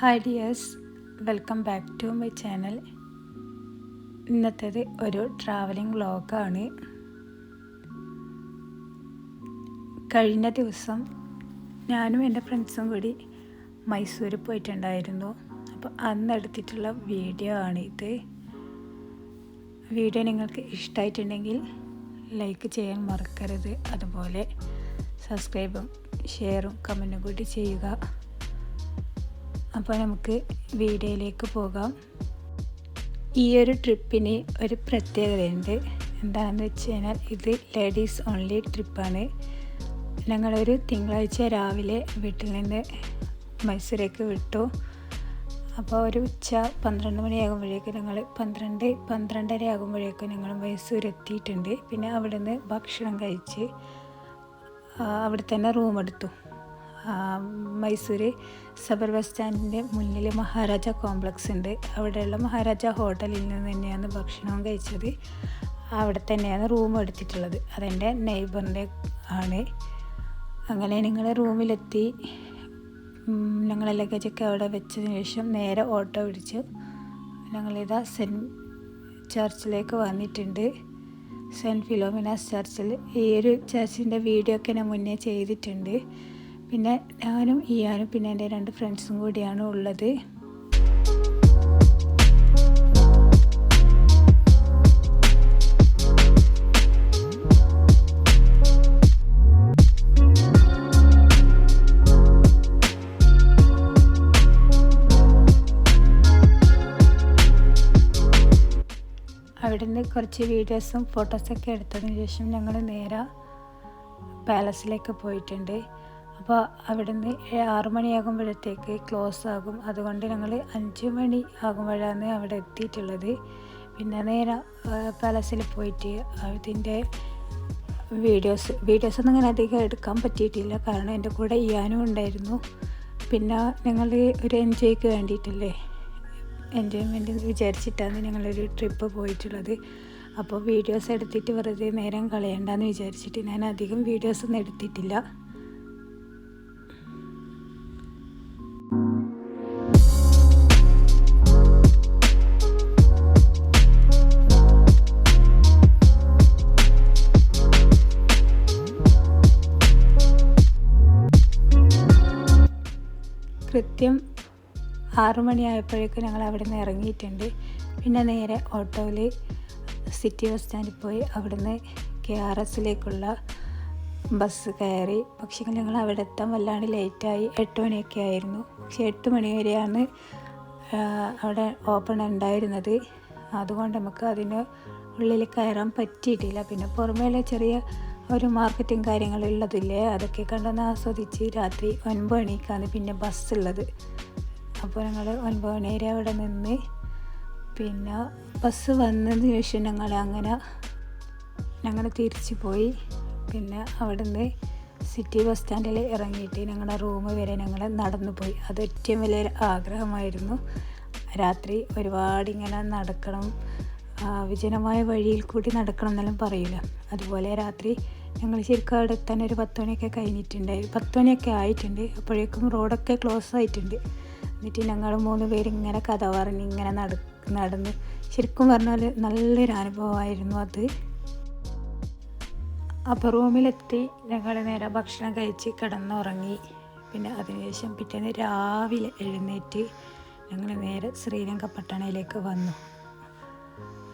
Hi dears, welcome back to my channel. ഇന്നത്തേത് ഒരു travelling വ്ളോഗാണ്. കഴിഞ്ഞ ദിവസം ഞാനും എൻ്റെ ഫ്രണ്ട്സും കൂടി മൈസൂർ പോയിട്ടുണ്ടായിരുന്നു. അപ്പോൾ അന്ന് എടുത്തിട്ടുള്ള വീഡിയോ ആണ് ഇത്. വീഡിയോ നിങ്ങൾക്ക് ഇഷ്ടമായിട്ടുണ്ടെങ്കിൽ ലൈക്ക് ചെയ്യാൻ മറക്കരുത്. അതുപോലെ സബ്സ്ക്രൈബും ഷെയറും കമൻറ്റും കൂടി ചെയ്യുക. അപ്പോൾ നമുക്ക് വീഡിയോയിലേക്ക് പോകാം. ഈ ഒരു ട്രിപ്പിന് ഒരു പ്രത്യേകതയുണ്ട്. എന്താണെന്ന് വെച്ച് കഴിഞ്ഞാൽ ഇത് ലേഡീസ് ഓൺലി ട്രിപ്പാണ്. ഞങ്ങളൊരു തിങ്കളാഴ്ച രാവിലെ വീട്ടിൽ നിന്ന് മൈസൂരേക്ക് വിട്ടു. അപ്പോൾ ഒരു ഉച്ച 12 മണിയാകുമ്പോഴേക്കും ഞങ്ങൾ 12-12:30 ആകുമ്പോഴേക്കും ഞങ്ങൾ മൈസൂർ എത്തിയിട്ടുണ്ട്. പിന്നെ അവിടെ നിന്ന് ഭക്ഷണം കഴിച്ച് അവിടെ തന്നെ റൂം എടുത്തു. മൈസൂർ സബർ ബസ് സ്റ്റാൻഡിൻ്റെ മുന്നിൽ മഹാരാജ കോംപ്ലക്സ് ഉണ്ട്. അവിടെയുള്ള മഹാരാജ ഹോട്ടലിൽ നിന്ന് തന്നെയാണ് ഭക്ഷണവും കഴിച്ചത്. അവിടെ തന്നെയാണ് റൂം എടുത്തിട്ടുള്ളത്. അതെൻ്റെ നെയ്ബറിൻ്റെ ആണ്. അങ്ങനെ ഞങ്ങൾ റൂമിലെത്തി. ഞങ്ങളെ ലഗേജൊക്കെ അവിടെ വെച്ചതിന് ശേഷം നേരെ ഓട്ടോ പിടിച്ചു ഞങ്ങളിതാ സെൻറ്റ് ചർച്ചിലേക്ക് വന്നിട്ടുണ്ട്. സെൻറ്റ് ഫിലോമിനാസ് ചർച്ചിൽ. ഈ ഒരു ചർച്ചിൻ്റെ വീഡിയോ ഒക്കെ ഞാൻ മുന്നേ ചെയ്തിട്ടുണ്ട്. പിന്നെ ഞാനും ഇയാനും പിന്നെ എൻ്റെ 2 ഫ്രണ്ട്സും കൂടിയാണ് ഉള്ളത്. അവിടുന്ന് കുറച്ച് വീഡിയോസും ഫോട്ടോസൊക്കെ എടുത്തതിന് ശേഷം ഞങ്ങൾ നേരെ പാലസിലേക്ക് പോയിട്ടുണ്ട്. അപ്പോൾ അവിടുന്ന് 6 മണിയാകുമ്പോഴത്തേക്ക് ക്ലോസ് ആകും. അതുകൊണ്ട് ഞങ്ങൾ 5 മണി ആകുമ്പോഴാണ് അവിടെ എത്തിയിട്ടുള്ളത്. പിന്നെ നേരെ പാലസിൽ പോയിട്ട് അതിൻ്റെ വീഡിയോസൊന്നും അങ്ങനെ അധികം എടുക്കാൻ പറ്റിയിട്ടില്ല. കാരണം എൻ്റെ കൂടെ ഇയാനും ഉണ്ടായിരുന്നു. പിന്നെ ഞങ്ങൾ ഒരു എൻജോയ്ക്ക് വേണ്ടിയിട്ടല്ലേ, എൻജോയ്മെൻറ്റ് വിചാരിച്ചിട്ടാണ് ഞങ്ങളൊരു ട്രിപ്പ് പോയിട്ടുള്ളത്. അപ്പോൾ വീഡിയോസ് എടുത്തിട്ട് വെറുതെ നേരം കളയണ്ടെന്ന് വിചാരിച്ചിട്ട് ഞാൻ അധികം വീഡിയോസൊന്നും എടുത്തിട്ടില്ല. കൃത്യം 6 മണിയായപ്പോഴേക്കും ഞങ്ങൾ അവിടെ നിന്ന് ഇറങ്ങിയിട്ടുണ്ട്. പിന്നെ നേരെ ഓട്ടോയിൽ സിറ്റി ബസ് സ്റ്റാൻഡിൽ പോയി അവിടുന്ന് KRSലേക്കുള്ള ബസ് കയറി. പക്ഷേ ഞങ്ങൾ അവിടെ എത്താൻ വല്ലാണ്ട് ലേറ്റായി. 8 മണിയൊക്കെ ആയിരുന്നു. പക്ഷേ 8 മണി വരെയാണ് അവിടെ ഓപ്പൺ ഉണ്ടായിരുന്നത്. അതുകൊണ്ട് നമുക്ക് അതിന് ഉള്ളിൽ കയറാൻ പറ്റിയിട്ടില്ല. പിന്നെ പുറമേലെ ചെറിയ ഒരു മാർക്കറ്റും കാര്യങ്ങളുള്ളതില്ലേ, അതൊക്കെ കണ്ടൊന്ന് ആസ്വദിച്ച് രാത്രി 9 മണിക്കാണ് പിന്നെ ബസ്സുള്ളത്. അപ്പോൾ ഞങ്ങൾ 9 മണി വരെ അവിടെ നിന്ന് പിന്നെ ബസ് വന്നതിന് ശേഷം ഞങ്ങൾ തിരിച്ചു പോയി. പിന്നെ അവിടെ നിന്ന് സിറ്റി ബസ് സ്റ്റാൻഡിൽ ഇറങ്ങിയിട്ട് ഞങ്ങളുടെ റൂം വരെ ഞങ്ങൾ നടന്നു പോയി. അത് ഏറ്റവും വലിയൊരു ആഗ്രഹമായിരുന്നു. രാത്രി ഒരുപാട് ഇങ്ങനെ നടക്കണം, വിജനമായ വഴിയിൽ കൂടി നടക്കണം എന്നെല്ലാം പറയില്ല. അതുപോലെ രാത്രി ഞങ്ങൾ ശരിക്കും അവിടെ എത്താൻ ഒരു 10 മണിയൊക്കെ കഴിഞ്ഞിട്ടുണ്ടായി. 10 മണിയൊക്കെ ആയിട്ടുണ്ട്. അപ്പോഴേക്കും റോഡൊക്കെ ക്ലോസ് ആയിട്ടുണ്ട്. എന്നിട്ട് ഞങ്ങൾ 3 പേര് ഇങ്ങനെ കഥ പറഞ്ഞ് ഇങ്ങനെ നടന്ന് ശരിക്കും പറഞ്ഞാൽ നല്ലൊരു അനുഭവമായിരുന്നു അത്. അപ്പോൾ റൂമിലെത്തി ഞങ്ങൾ നേരെ ഭക്ഷണം കഴിച്ച് കിടന്നുറങ്ങി. പിന്നെ അതിനുശേഷം പിറ്റേന്ന് രാവിലെ എഴുന്നേറ്റ് ഞങ്ങൾ നേരെ ശ്രീരംഗപട്ടണയിലേക്ക് വന്നു.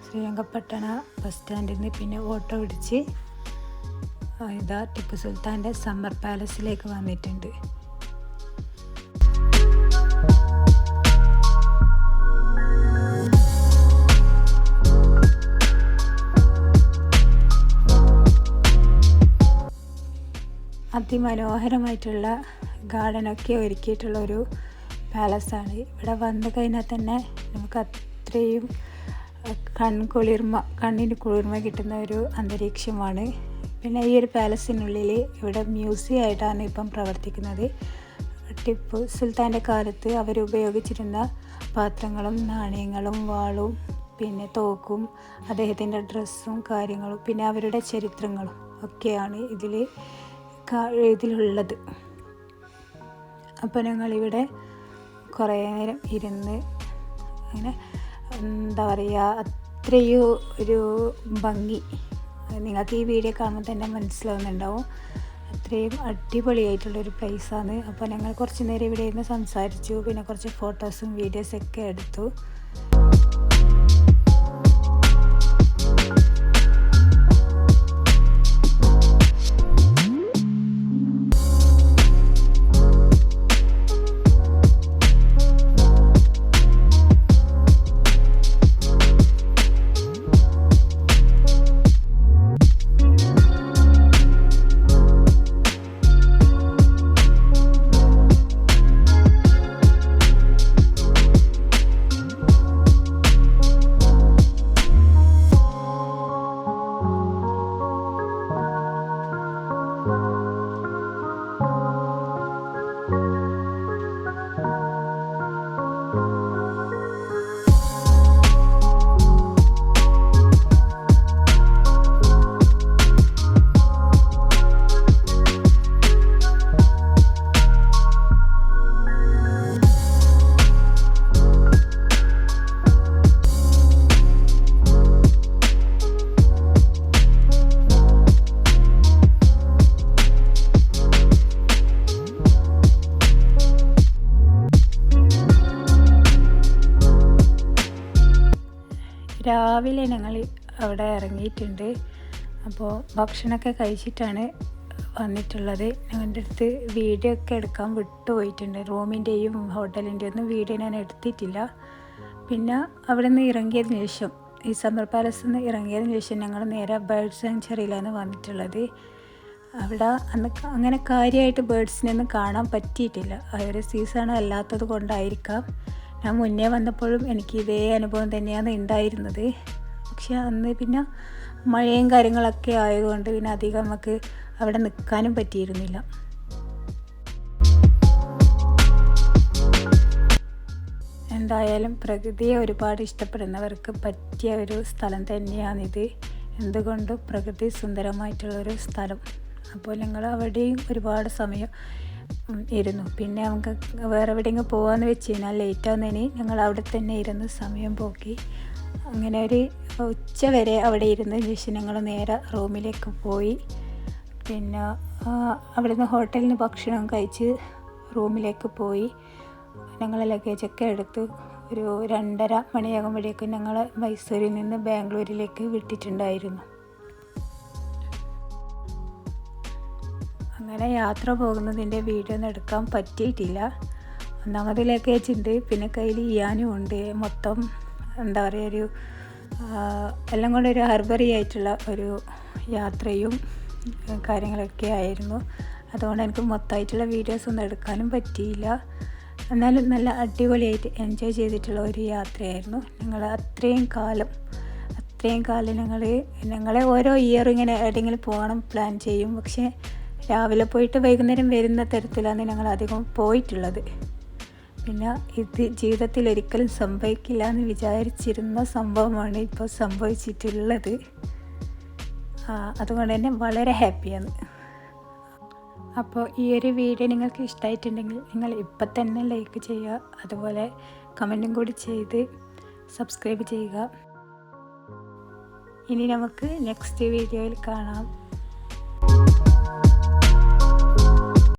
ശ്രീരംഗപട്ടണ ബസ് സ്റ്റാൻഡിൽ നിന്ന് പിന്നെ ഓട്ടോ പിടിച്ച് ഇതാ ടിപ്പു സുൽത്താൻ്റെ സമ്മർ പാലസിലേക്ക് വന്നിട്ടുണ്ട്. അതിമനോഹരമായിട്ടുള്ള ഗാർഡനൊക്കെ ഒരുക്കിയിട്ടുള്ള ഒരു പാലസാണ്. ഇവിടെ വന്നു കഴിഞ്ഞാൽ തന്നെ നമുക്ക് അത്രയും കണ്ണിന് കുളിർമ കിട്ടുന്ന ഒരു അന്തരീക്ഷമാണ്. പിന്നെ ഈ ഒരു പാലസിനുള്ളിൽ ഇവിടെ മ്യൂസിയം ആയിട്ടാണ് ഇപ്പം പ്രവർത്തിക്കുന്നത്. ടിപ്പു സുൽത്താൻ്റെ കാലത്ത് അവരുപയോഗിച്ചിരുന്ന പാത്രങ്ങളും നാണയങ്ങളും വാളും പിന്നെ തോക്കും അദ്ദേഹത്തിൻ്റെ ഡ്രസ്സും കാര്യങ്ങളും പിന്നെ അവരുടെ ചരിത്രങ്ങളും ഒക്കെയാണ് ഇതിലുള്ളത്. അപ്പോൾ ഞങ്ങളിവിടെ കുറേ നേരം ഇരുന്ന് അങ്ങനെ എന്താ പറയുക, അത്രയും ഒരു ഭംഗി നിങ്ങൾക്ക് ഈ വീഡിയോ കാണുമ്പോൾ തന്നെ മനസ്സിലാവുന്നുണ്ടാവും. അത്രയും അടിപൊളിയായിട്ടുള്ളൊരു പ്ലേസാണ്. അപ്പോൾ ഞങ്ങൾ കുറച്ച് നേരം ഇവിടെ ഇരുന്ന് സംസാരിച്ചു, പിന്നെ കുറച്ച് ഫോട്ടോസും വീഡിയോസൊക്കെ എടുത്തു. രാവിലെ ഞങ്ങൾ അവിടെ ഇറങ്ങിയിട്ടുണ്ട്. അപ്പോൾ ഭക്ഷണമൊക്കെ കഴിച്ചിട്ടാണ് വന്നിട്ടുള്ളത്. ഞങ്ങളുടെ അടുത്ത് വീഡിയോ ഒക്കെ എടുക്കാൻ വിട്ടുപോയിട്ടുണ്ട്. റൂമിൻ്റെയും ഹോട്ടലിൻ്റെയും ഒന്നും വീഡിയോ ഞാൻ എടുത്തിട്ടില്ല. പിന്നെ അവിടെ നിന്ന് ഇറങ്ങിയതിന് ശേഷം, ഈ സമ്മർ പാലസിൽ നിന്ന് ഇറങ്ങിയതിന് ശേഷം ഞങ്ങൾ നേരെ ബേർഡ് സാങ്ച്വറിയിലാണ് വന്നിട്ടുള്ളത്. അവിടെ അന്ന് അങ്ങനെ കാര്യമായിട്ട് ബേർഡ്സിനൊന്നും കാണാൻ പറ്റിയിട്ടില്ല. ഒരു സീസൺ അല്ലാത്തത് കൊണ്ടായിരിക്കാം. ഞാൻ മുന്നേ വന്നപ്പോഴും എനിക്ക് ഇതേ അനുഭവം തന്നെയാണ് ഉണ്ടായിരുന്നത്. പക്ഷെ അന്ന് പിന്നെ മഴയും കാര്യങ്ങളൊക്കെ ആയതുകൊണ്ട് പിന്നെ അധികം നമുക്ക് അവിടെ നിൽക്കാനും പറ്റിയിരുന്നില്ല. എന്തായാലും പ്രകൃതിയെ ഒരുപാട് ഇഷ്ടപ്പെടുന്നവർക്ക് പറ്റിയ ഒരു സ്ഥലം തന്നെയാണിത്. എന്തുകൊണ്ടും പ്രകൃതി സുന്ദരമായിട്ടുള്ളൊരു സ്ഥലം. അപ്പോൾ ഞങ്ങൾ അവിടെയും ഒരുപാട് സമയം ഇരുന്നു. പിന്നെ നമുക്ക് വേറെ എവിടെയെങ്കിലും പോകാമെന്ന് വെച്ച് കഴിഞ്ഞാൽ ലേറ്റ് ആവുന്നതിന് ഞങ്ങൾ അവിടെ തന്നെ ഇരുന്ന് സമയം പോക്കി. അങ്ങനെ ഒരു ഉച്ച വരെ അവിടെ ഇരുന്ന് ശേഷം ഞങ്ങൾ നേരെ റൂമിലേക്ക് പോയി. പിന്നെ അവിടെ നിന്ന് ഹോട്ടലിൽ നിന്ന് ഭക്ഷണം കഴിച്ച് റൂമിലേക്ക് പോയി. ഞങ്ങൾ ലഗേജൊക്കെ എടുത്ത് ഒരു 2:30 മണിയാകുമ്പോഴേക്കും ഞങ്ങൾ മൈസൂരിൽ നിന്ന് ബാംഗ്ലൂരിലേക്ക് വിട്ടിട്ടുണ്ടായിരുന്നു. അങ്ങനെ യാത്ര പോകുന്നതിൻ്റെ വീഡിയോ ഒന്നും എടുക്കാൻ പറ്റിയിട്ടില്ല. ഒന്നാമത് ലഗേജ് ഉണ്ട്, പിന്നെ കയ്യിൽ ചെയ്യാനും ഉണ്ട്. മൊത്തം എന്താ പറയുക, ഒരു എല്ലാം കൊണ്ട് ഒരു ഹർബറി ആയിട്ടുള്ള ഒരു യാത്രയും കാര്യങ്ങളൊക്കെ ആയിരുന്നു. അതുകൊണ്ട് എനിക്ക് മൊത്തമായിട്ടുള്ള വീഡിയോസ് ഒന്നും എടുക്കാനും പറ്റിയില്ല. എന്നാലും നല്ല അടിപൊളിയായിട്ട് എൻജോയ് ചെയ്തിട്ടുള്ള ഒരു യാത്രയായിരുന്നു. ഞങ്ങൾ അത്രയും കാലം ഞങ്ങൾ ഓരോ ഇയറും ഇങ്ങനെ എവിടെയെങ്കിലും പോകണം പ്ലാൻ ചെയ്യും. പക്ഷേ രാവിലെ പോയിട്ട് വൈകുന്നേരം വരുന്ന തരത്തിലാണ് ഞങ്ങൾ അധികം പോയിട്ടുള്ളത്. പിന്നെ ഇത് ജീവിതത്തിൽ ഒരിക്കലും സംഭവിക്കില്ല എന്ന് വിചാരിച്ചിരുന്ന സംഭവമാണ് ഇപ്പോൾ സംഭവിച്ചിട്ടുള്ളത്. അതുകൊണ്ട് തന്നെ വളരെ ഹാപ്പിയാണ്. അപ്പോൾ ഈ ഒരു വീഡിയോ നിങ്ങൾക്ക് ഇഷ്ടമായിട്ടുണ്ടെങ്കിൽ നിങ്ങൾ ഇപ്പം തന്നെ ലൈക്ക് ചെയ്യുക, അതുപോലെ കമൻറ്റും കൂടി ചെയ്ത് സബ്സ്ക്രൈബ് ചെയ്യുക. ഇനി നമുക്ക് നെക്സ്റ്റ് വീഡിയോയിൽ കാണാം.